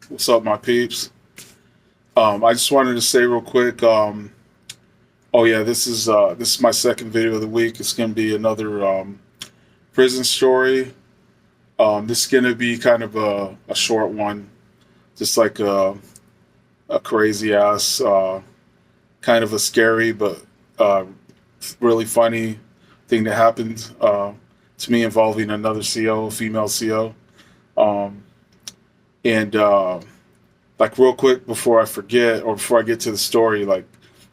What's up, my peeps? I just wanted to say real quick. Oh yeah, this is my second video of the week. It's gonna be another prison story. This is gonna be kind of a short one, just like a crazy ass, kind of a scary but uh, really funny thing that happened to me involving another CO, female CO. Um, and like real quick before I forget or before I get to the story, like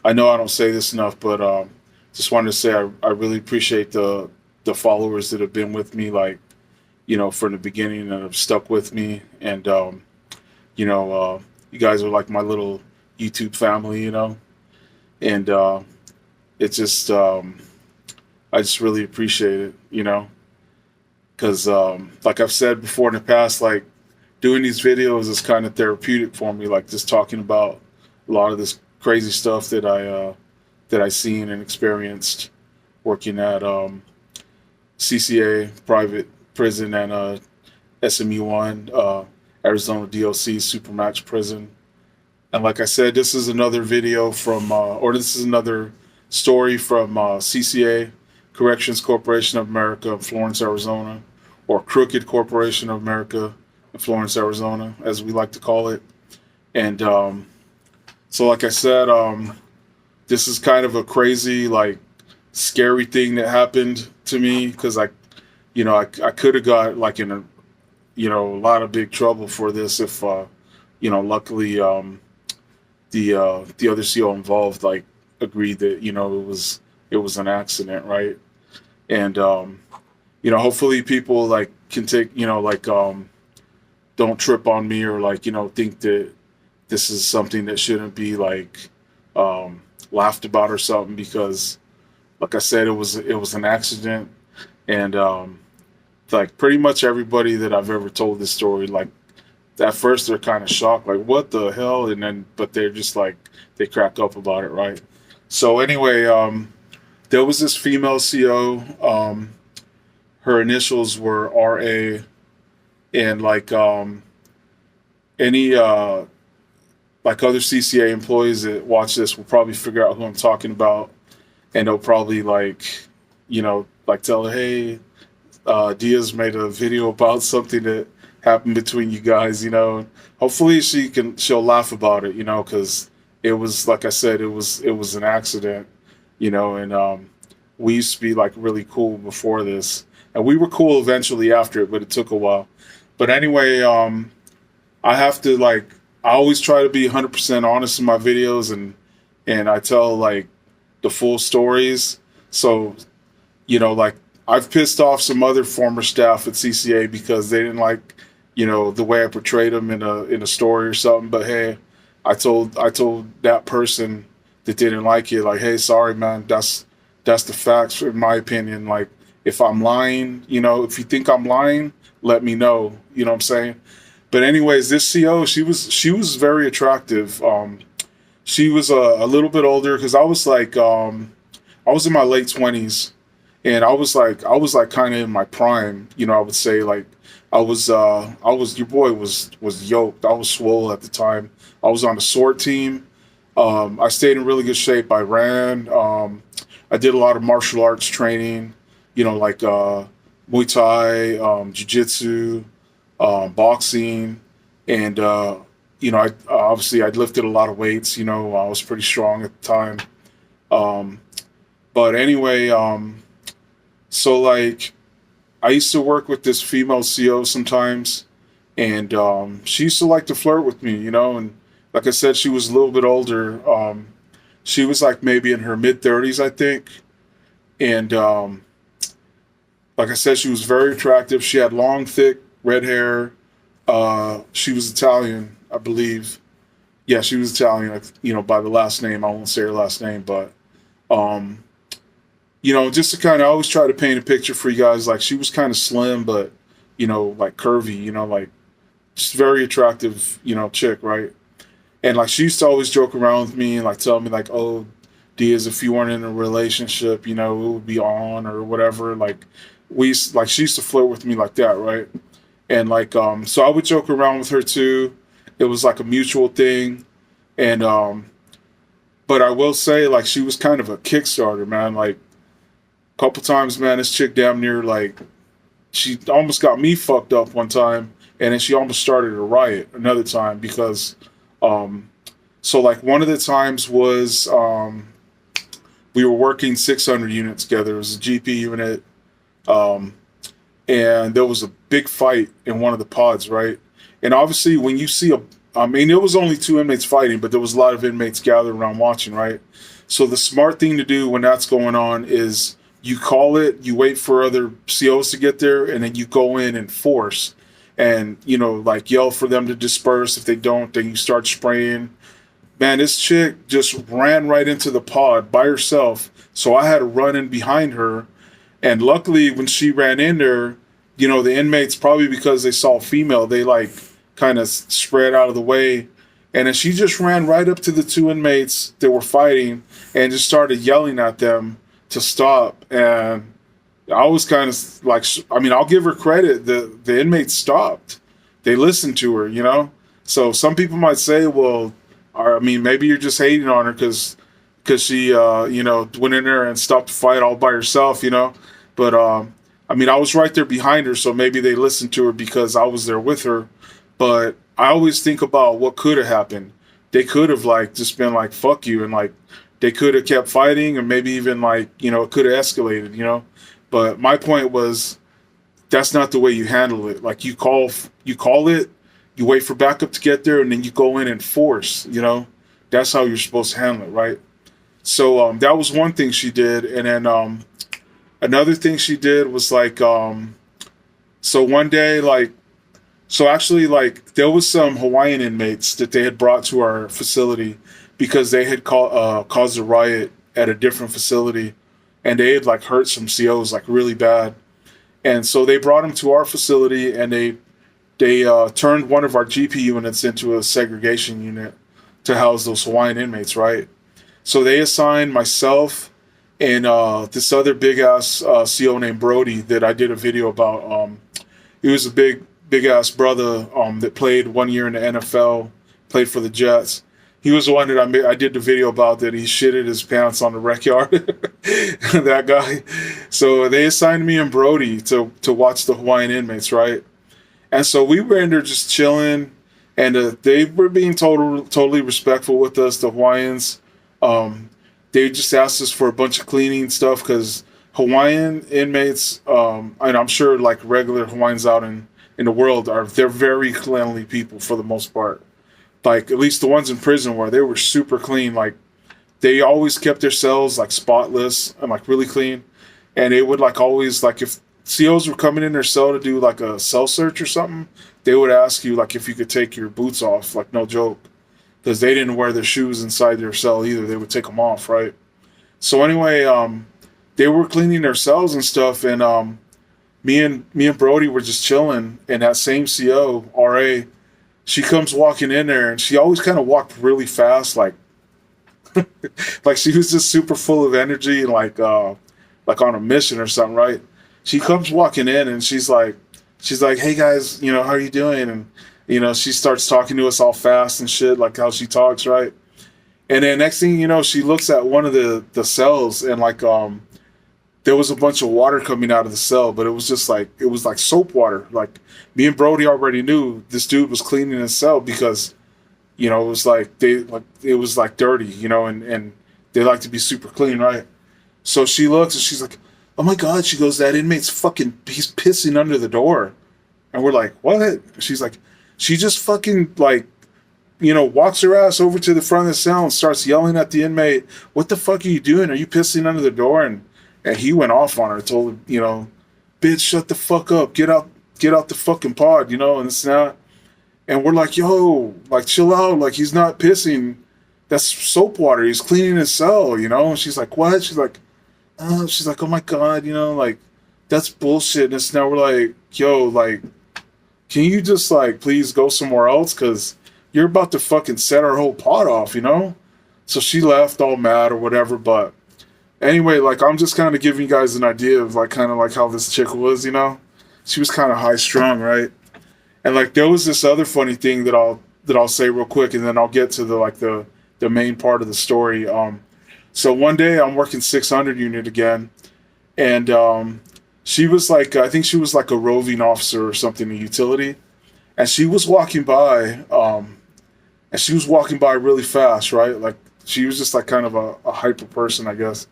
I know I don't say this enough, but just wanted to say I really appreciate the followers that have been with me, like from the beginning and have stuck with me, and you know, you guys are like my little YouTube family, and it just I just really appreciate it, because like I've said before in the past, like doing these videos is kind of therapeutic for me, like just talking about a lot of this crazy stuff that I seen and experienced working at CCA private prison and SMU1 Arizona DOC Supermax prison. And like I said, this is another video from or this is another story from CCA, Corrections Corporation of America in Florence, Arizona, or Crooked Corporation of America in Florence, Arizona, as we like to call it. And so, like I said, this is kind of a crazy, like, scary thing that happened to me because I could have got like in a lot of big trouble for this if luckily the other CO involved like agreed that it was an accident, right? And hopefully people like can take don't trip on me or like think that this is something that shouldn't be like laughed about or something, because like I said, it was an accident. And like pretty much everybody that I've ever told this story, like at first they're kind of shocked, like what the hell, and then but they're just like they crack up about it, right? So anyway, there was this female CO. Her initials were RA, and like any like other CCA employees that watch this will probably figure out who I'm talking about, and they'll probably like tell her, hey, Diaz made a video about something that happened between you guys. Hopefully she'll laugh about it, because it was, like I said, it was an accident, and we used to be like really cool before this, and we were cool eventually after it, but it took a while. But anyway, I have to like I always try to be 100% honest in my videos, and I tell like the full stories. So like I've pissed off some other former staff at CCA because they didn't like, the way I portrayed them in a story or something. But hey, I told that person that didn't like it, like, hey, sorry, man, that's the facts in my opinion. Like, if I'm lying, if you think I'm lying, let me know. You know what I'm saying? But anyways, this CO, she was very attractive. She was a little bit older because I was in my late 20s, and I was like kind of in my prime. I would say like your boy was yoked. I was swole at the time. I was on the SWORD team. I stayed in really good shape. I ran. I did a lot of martial arts training. Like Muay Thai, Jiu-Jitsu, boxing, and I obviously I'd lifted a lot of weights. I was pretty strong at the time. Um, but anyway, so like I used to work with this female CO sometimes, and she used to like to flirt with me, and like I said, she was a little bit older. She was like maybe in her mid 30s, I think, and like I said, she was very attractive. She had long, thick red hair. She was Italian, I believe. Yeah, she was Italian. Like, by the last name, I won't say her last name, but um, just to kind of always try to paint a picture for you guys. Like, she was kind of slim, but like curvy. Like just very attractive. Chick, right? And like she used to always joke around with me and like tell me like, "Oh, Diaz, if you weren't in a relationship, it would be on or whatever." Like she used to flirt with me like that, right? And like so I would joke around with her too, It was like a mutual thing. And but I will say, like, she was kind of a Kickstarter, man. Like, a couple times, man, this chick damn near, like, she almost got me fucked up one time, and then she almost started a riot another time because, so like one of the times was we were working 600 units together. It was a GP unit, um, and there was a big fight in one of the pods, right? And obviously, when you see I mean, it was only two inmates fighting, but there was a lot of inmates gathered around watching, right? So the smart thing to do when that's going on is you call it, you wait for other COs to get there, and then you go in and force and, you know, like yell for them to disperse. If they don't, then you start spraying. Man, this chick just ran right into the pod by herself. So I had to run in behind her. And luckily, when she ran in there, you know, the inmates, probably because they saw a female, they like kind of spread out of the way. And then she just ran right up to the two inmates that were fighting and just started yelling at them to stop. And I was kind of like, I mean, I'll give her credit. The inmates stopped. They listened to her, you know? So some people might say, well, I mean, maybe you're just hating on her because she, you know, went in there and stopped the fight all by herself, you know? But, I mean, I was right there behind her, so maybe they listened to her because I was there with her. But I always think about what could have happened. They could have, like, just been like, fuck you, and, like, they could have kept fighting, or maybe even, like, you know, it could have escalated, you know? But my point was, that's not the way you handle it. Like, you call it, you wait for backup to get there, and then you go in and force, you know? That's how you're supposed to handle it, right? So that was one thing she did. And then another thing she did was, like, so one day, like, so actually, like, there was some Hawaiian inmates that they had brought to our facility because they had caused a riot at a different facility, and they had, like, hurt some COs, like, really bad. And so they brought them to our facility, and they turned one of our GP units into a segregation unit to house those Hawaiian inmates, right? So they assigned myself and this other big-ass CO named Brody that I did a video about. He was a big-ass brother that played 1 year in the NFL, played for the Jets. He was the one that I did the video about that he shitted his pants on the rec yard. That guy. So they assigned me and Brody to watch the Hawaiian inmates, right? And so we were in there just chilling, and they were being totally respectful with us, the Hawaiians. They just asked us for a bunch of cleaning stuff because Hawaiian inmates, and I'm sure like regular Hawaiians out in the world, they're very cleanly people for the most part. Like, at least the ones in prison where they were super clean. Like, they always kept their cells like spotless and like really clean. And they would like always, like, if COs were coming in their cell to do like a cell search or something, they would ask you like if you could take your boots off, like, no joke, because they didn't wear their shoes inside their cell either. They would take them off, right? So anyway, they were cleaning their cells and stuff, and me and Brody were just chilling, and that same CO RA, she comes walking in there, and she always kind of walked really fast, like like she was just super full of energy and like on a mission or something, right? She comes walking in, and she's like, hey guys, you know, how are you doing? And you know, she starts talking to us all fast and shit, like how she talks, right? And then next thing you know, she looks at one of the cells, and like there was a bunch of water coming out of the cell, but it was just like, it was like soap water. Like, me and Brody already knew this dude was cleaning his cell because, you know, it was like it was like dirty, you know, and they like to be super clean, right? So she looks and she's like, oh my God, she goes, that inmate's he's pissing under the door. And we're like, what? She's like, she just fucking like, you know, walks her ass over to the front of the cell and starts yelling at the inmate, what the fuck are you doing? Are you pissing under the door? And he went off on her, told her, you know, bitch, shut the fuck up, get out the fucking pod, you know, and it's not. And we're like, yo, like, chill out, like, he's not pissing, that's soap water, he's cleaning his cell, you know. And she's like, what? She's like, oh my God, you know, like, that's bullshit. And now we're like, yo, like, can you just like please go somewhere else, because you're about to fucking set our whole pod off, you know? So she left all mad or whatever. But anyway, like, I'm just kind of giving you guys an idea of like kind of like how this chick was, you know? She was kind of high strung, right? And like there was this other funny thing that I'll say real quick, and then I'll get to the main part of the story. So one day I'm working 600 unit again, and she was like, I think she was like a roving officer or something, a utility, and she was walking by, and she was walking by really fast, right? Like she was just like kind of a hyper person, I guess.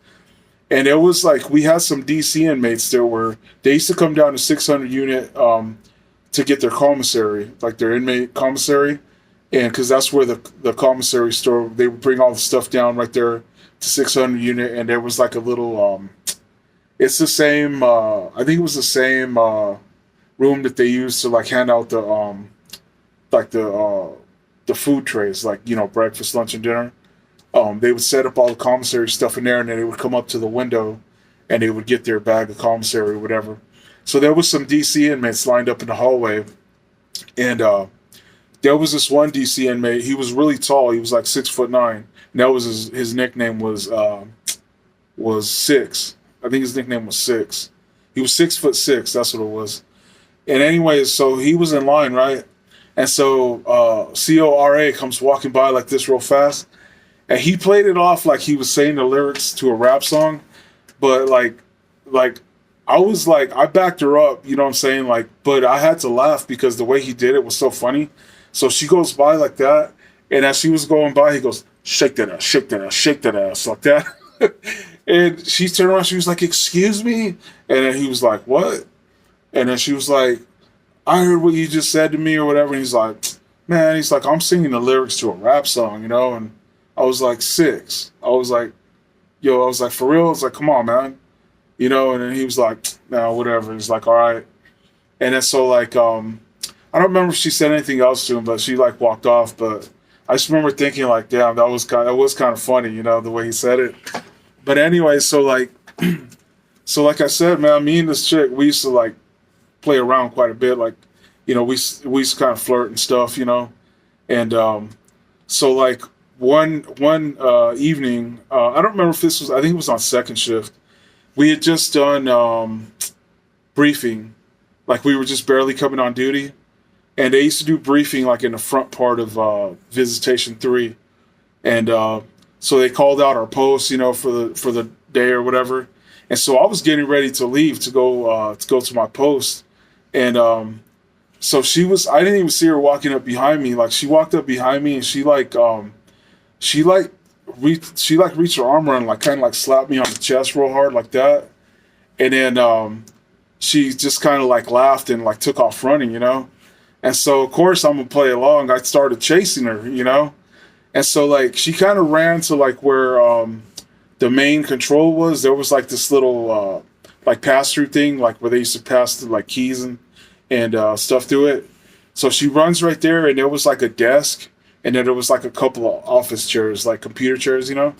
And it was like we had some DC inmates there where they used to come down to 600 unit to get their commissary, like their inmate commissary, and because that's where the commissary store, they would bring all the stuff down right there to 600 unit, and there was like a little it's the same I think it was the same room that they used to like hand out like the food trays, like, you know, breakfast, lunch, and dinner. They would set up all the commissary stuff in there, and then they would come up to the window and they would get their bag of commissary or whatever. So there was some DC inmates lined up in the hallway, and there was this one DC inmate. He was really tall. He was like 6'9", and that was his nickname was Six. I think his nickname was Six. He was 6'6". That's what it was. And anyways, so he was in line, right? And so CORA comes walking by like this real fast, and he played it off like he was saying the lyrics to a rap song, but like I was like, I backed her up, you know what I'm saying? Like, but I had to laugh because the way he did it was so funny. So she goes by like that, and as she was going by, he goes, shake that ass, shake that ass, shake that ass, like that. And she turned around, she was like, excuse me? And then he was like, what? And then she was like, I heard what you just said to me or whatever. And he's like, man, he's like, I'm singing the lyrics to a rap song, you know? And I was like, Six. I was like, yo, I was like, for real? I was like, come on, man. You know, and then he was like, no, whatever. He's like, all right. And then so like, I don't remember if she said anything else to him, but she like walked off. But I just remember thinking like, damn, that was kind of funny, you know, the way he said it. But anyway, so like I said, man, me and this chick, we used to like play around quite a bit. Like, you know, we used to kind of flirt and stuff, you know. And so like one evening, I don't remember if this was, I think it was on second shift. We had just done briefing, like we were just barely coming on duty, and they used to do briefing like in the front part of Visitation 3, and so they called out our posts, you know, for the day or whatever, and so I was getting ready to leave to go to my post, and so I didn't even see her walking up behind me. Like she walked up behind me, and she reached her arm around, like kind of like slapped me on the chest real hard like that, and then she just kind of like laughed and like took off running, you know. And so of course I'm gonna play along. I started chasing her, you know, and so like she kind of ran to like where the main control was. There was like this little like pass through thing, like where they used to pass the like keys and stuff through it. So she runs right there, and there was like a desk. And then there was like a couple of office chairs, like computer chairs, you know?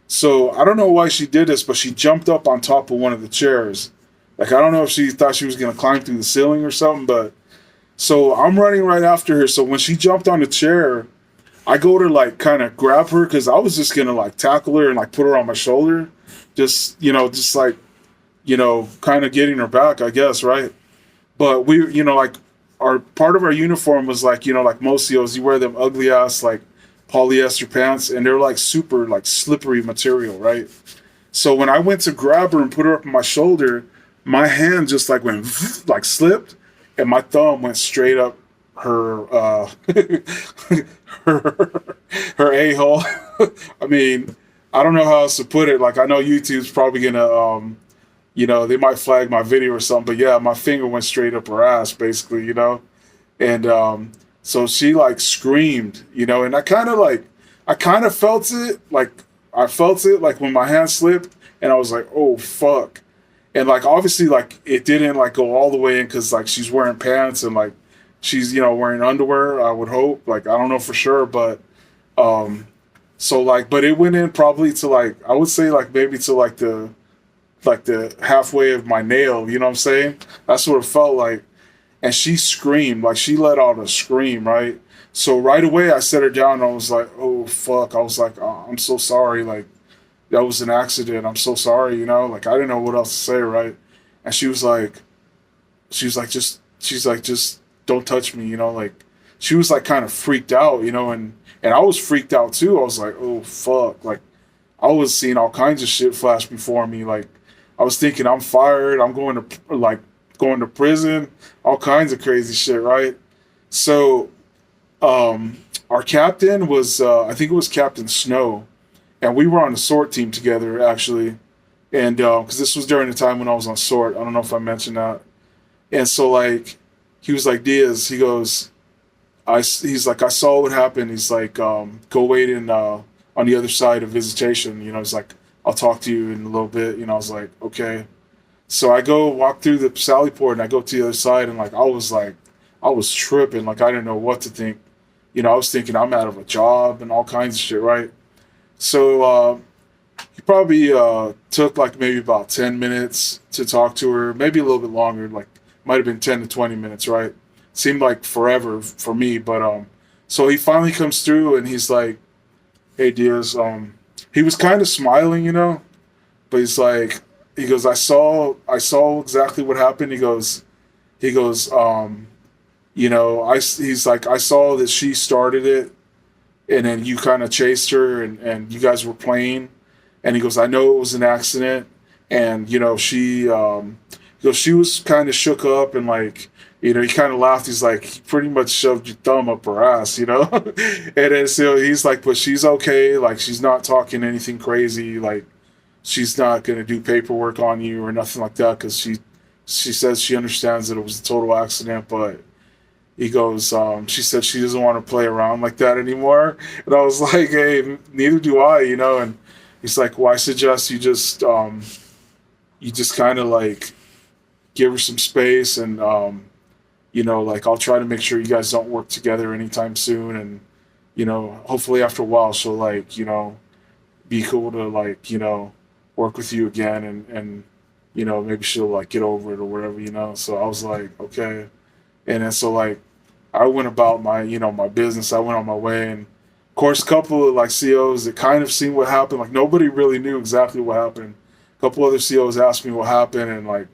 So I don't know why she did this, but she jumped up on top of one of the chairs. Like, I don't know if she thought she was going to climb through the ceiling or something, but so I'm running right after her. So when she jumped on the chair, I go to like kind of grab her because I was just going to like tackle her and like put her on my shoulder. Just, you know, just like, you know, kind of getting her back, I guess, right? But we, you know, like, our part of our uniform was like, you know, like most COs, you wear them ugly ass like polyester pants, and they're like super like slippery material, right? So when I went to grab her and put her up on my shoulder, my hand just like went like slipped, and my thumb went straight up her her a-hole. I mean, I don't know how else to put it. Like I know YouTube's probably gonna you know, they might flag my video or something, but yeah, my finger went straight up her ass, basically, you know? And so she, like, screamed, you know, and I kind of felt it, like, when my hand slipped, and I was like, oh, fuck. And, like, obviously, like, it didn't, like, go all the way in, because, like, she's wearing pants, and, like, she's, you know, wearing underwear, I would hope. Like, I don't know for sure, but, so, like, but it went in probably to, like, I would say, like, maybe to, like the halfway of my nail, you know what I'm saying? That's what it felt like. And she screamed, like she let out a scream, right? So right away I set her down, and I was like, oh fuck. I was like, oh, I'm so sorry, like that was an accident, I'm so sorry, you know? Like I didn't know what else to say, right? And she was like, just don't touch me, you know, like she was like kind of freaked out, you know, and I was freaked out too. I was like, oh fuck, like I was seeing all kinds of shit flash before me. Like I was thinking I'm fired, I'm going to prison, all kinds of crazy shit, right? So our captain was I think it was Captain Snow, and we were on the SORT team together actually, and because this was during the time when I was on SORT. I don't know if I mentioned that. And so like he was like, Diaz, he goes, he's like, I saw what happened. He's like, go wait in on the other side of visitation. You know, he's like, I'll talk to you in a little bit. You know, I was like, okay. So I go walk through the Sally port and I go to the other side, and like I was tripping. Like I didn't know what to think. You know, I was thinking I'm out of a job and all kinds of shit, right? So he probably took like maybe about 10 minutes to talk to her, maybe a little bit longer. Like might have been 10 to 20 minutes, right? Seemed like forever for me, but so he finally comes through and he's like, "Hey Diaz," he was kind of smiling, you know, but he's like, he goes, I saw exactly what happened." He goes, you know, he's like, I saw that she started it, and then you kind of chased her, and you guys were playing, and he goes, I know it was an accident, and you know, he goes, she was kind of shook up, and like, you know, he kind of laughed. He's like, he pretty much shoved your thumb up her ass, you know? And then so he's like, but she's okay. Like, she's not talking anything crazy. Like, she's not going to do paperwork on you or nothing like that because she says she understands that it was a total accident, but he goes, she said she doesn't want to play around like that anymore. And I was like, hey, neither do I, you know? And he's like, well, I suggest you just kind of like give her some space, and, you know, like I'll try to make sure you guys don't work together anytime soon. And, you know, hopefully after a while she'll like, you know, be cool to like, you know, work with you again, and, you know, maybe she'll like get over it or whatever, you know? So I was like, okay. And then so like I went about my, you know, my business. I went on my way, and of course a couple of like COs that kind of seen what happened. Like nobody really knew exactly what happened. A couple other COs asked me what happened, and like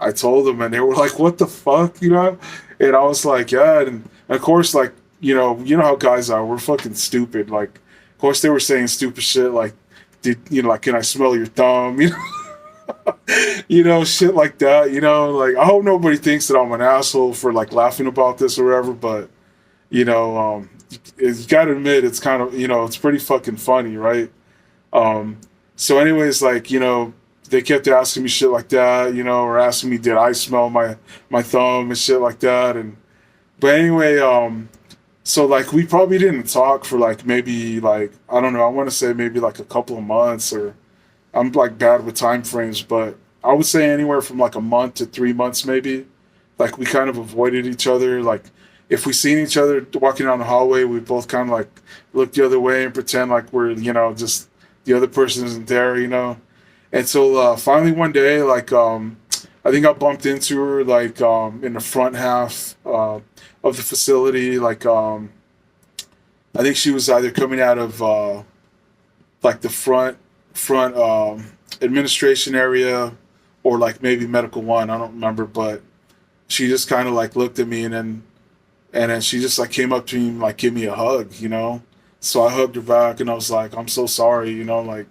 I told them, and they were like, what the fuck, you know? And I was like, yeah. And of course, like, you know how guys are, we're fucking stupid. Like of course they were saying stupid shit like, did you know, like, can I smell your thumb? You know, you know, shit like that. You know, like I hope nobody thinks that I'm an asshole for like laughing about this or whatever. But you know, you gotta admit it's kind of, you know, it's pretty fucking funny, right? Um, so, anyways, like, you know, they kept asking me shit like that, you know, or asking me did I smell my thumb and shit like that. And but anyway, so like we probably didn't talk for like maybe like I don't know, I want to say maybe like a couple of months, or I'm like bad with time frames, but I would say anywhere from like a month to 3 months maybe. Like we kind of avoided each other. Like if we seen each other walking down the hallway, we both kind of like look the other way and pretend like we're, you know, just the other person isn't there, you know. And so finally one day, like I think I bumped into her like in the front half of the facility. Like I think she was either coming out of like the front administration area, or like maybe medical one. I don't remember, but she just kind of like looked at me, and then she just like came up to me and like give me a hug, you know. So I hugged her back, and I was like, I'm so sorry, you know, like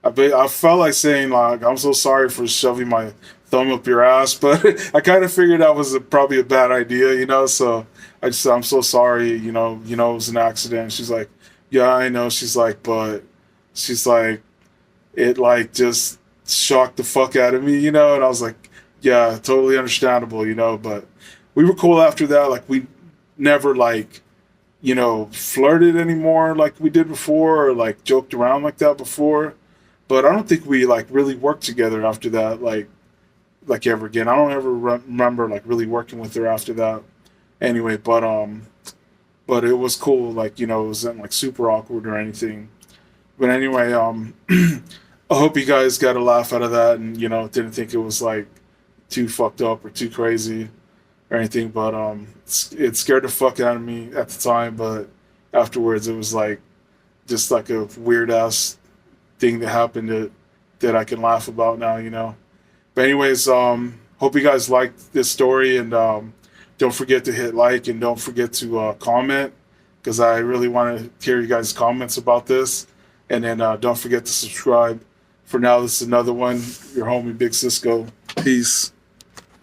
I felt like saying like I'm so sorry for shoving my thumb up your ass, but I kind of figured that was probably a bad idea, you know. So I just said I'm so sorry, you know, it was an accident. She's like, yeah, I know. She's like, but she's like, it like just shocked the fuck out of me, you know. And I was like, yeah, totally understandable, you know. But we were cool after that. Like we never like, you know, flirted anymore like we did before, or like joked around like that before. But I don't think we like really worked together after that, like ever again. I don't ever remember like really working with her after that. Anyway, but it was cool. Like, you know, it wasn't like super awkward or anything. But anyway, I hope you guys got a laugh out of that, and you know, didn't think it was like too fucked up or too crazy or anything. But it scared the fuck out of me at the time. But afterwards, it was like just like a weird ass thing that happened that I can laugh about now, you know. But anyways, hope you guys liked this story, and Don't forget to hit like and don't forget to comment because I really want to hear you guys' comments about this. And then don't forget to subscribe. For now, this is another one. Your homie Big Cisco. Peace.